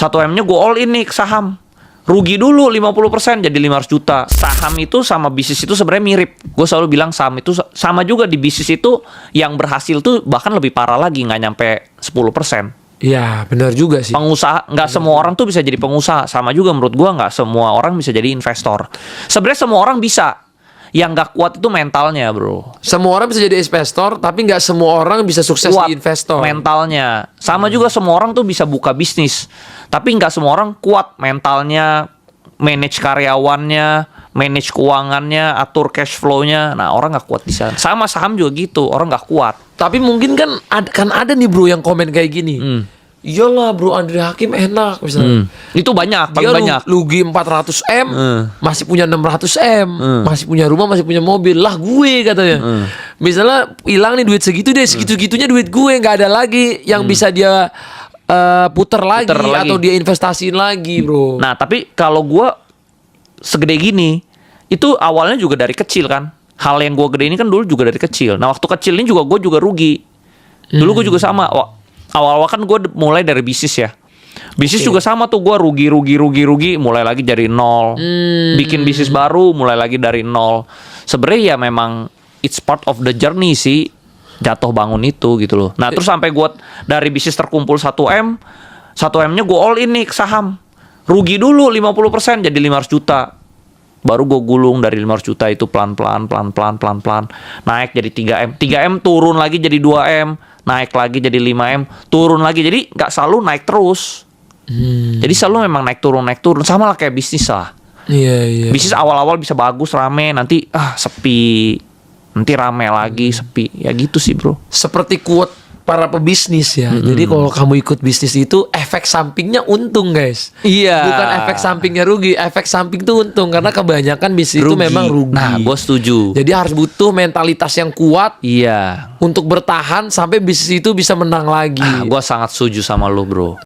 1M-nya gue all in nih ke saham. Rugi dulu 50% jadi 500 juta. Saham itu sama bisnis itu sebenarnya mirip. Gue selalu bilang saham itu sama juga. Di bisnis itu yang berhasil tuh bahkan lebih parah lagi, nggak nyampe 10%. Iya, benar juga sih. Pengusaha, nggak semua orang tuh bisa jadi pengusaha. Sama juga menurut gua, nggak semua orang bisa jadi investor. Sebenarnya semua orang bisa. Yang nggak kuat itu mentalnya, bro. Semua orang bisa jadi investor, tapi nggak semua orang bisa sukses Kuat di investor. mentalnya. Sama juga semua orang tuh bisa buka bisnis. Tapi nggak semua orang kuat mentalnya, manage karyawannya, manage keuangannya, atur cash flow-nya. Nah, orang nggak kuat di sana. Sama saham juga gitu, orang nggak kuat. Tapi mungkin kan ada nih bro yang komen kayak gini. Iyalah bro, Andre Hakim enak misalnya. Itu banyak, paling Dia banyak. rugi 400M, masih punya 600M, masih punya rumah, masih punya mobil. Lah gue katanya. Misalnya hilang nih duit segitu deh, segitu-gitunya duit gue, nggak ada lagi yang bisa dia puter lagi atau dia investasiin lagi, bro. Nah, tapi kalau gue segede gini, itu awalnya juga dari kecil kan. Hal yang gue gede ini kan dulu juga dari kecil. Nah, waktu kecil ini juga gue juga rugi. Dulu gue juga sama. Awal-awal kan gue mulai dari bisnis ya. Bisnis juga sama tuh, gue rugi, mulai lagi dari nol. Bikin bisnis baru, mulai lagi dari nol. Sebenarnya ya memang it's part of the journey sih, jatuh bangun itu gitu loh. Nah, terus sampai gue dari bisnis terkumpul 1M, 1M-nya gue all in nih ke saham. Rugi dulu 50% jadi 500 juta. Baru gue gulung dari 500 juta itu pelan-pelan naik jadi 3M. 3M turun lagi jadi 2M, naik lagi jadi 5M, turun lagi. Jadi nggak selalu naik terus. Jadi selalu memang naik turun. Sama lah kayak bisnis lah. Iya. Bisnis awal-awal bisa bagus, rame, nanti sepi. Nanti rame lagi, sepi. Ya gitu sih, bro. Seperti quote para pebisnis ya. Jadi kalau kamu ikut bisnis itu efek sampingnya untung, guys. Iya. Bukan efek sampingnya rugi. Efek samping itu untung karena kebanyakan bisnis itu memang rugi. Nah, gue setuju. Jadi harus butuh mentalitas yang kuat Iya. untuk bertahan sampai bisnis itu bisa menang lagi. Gue sangat setuju sama lu, bro.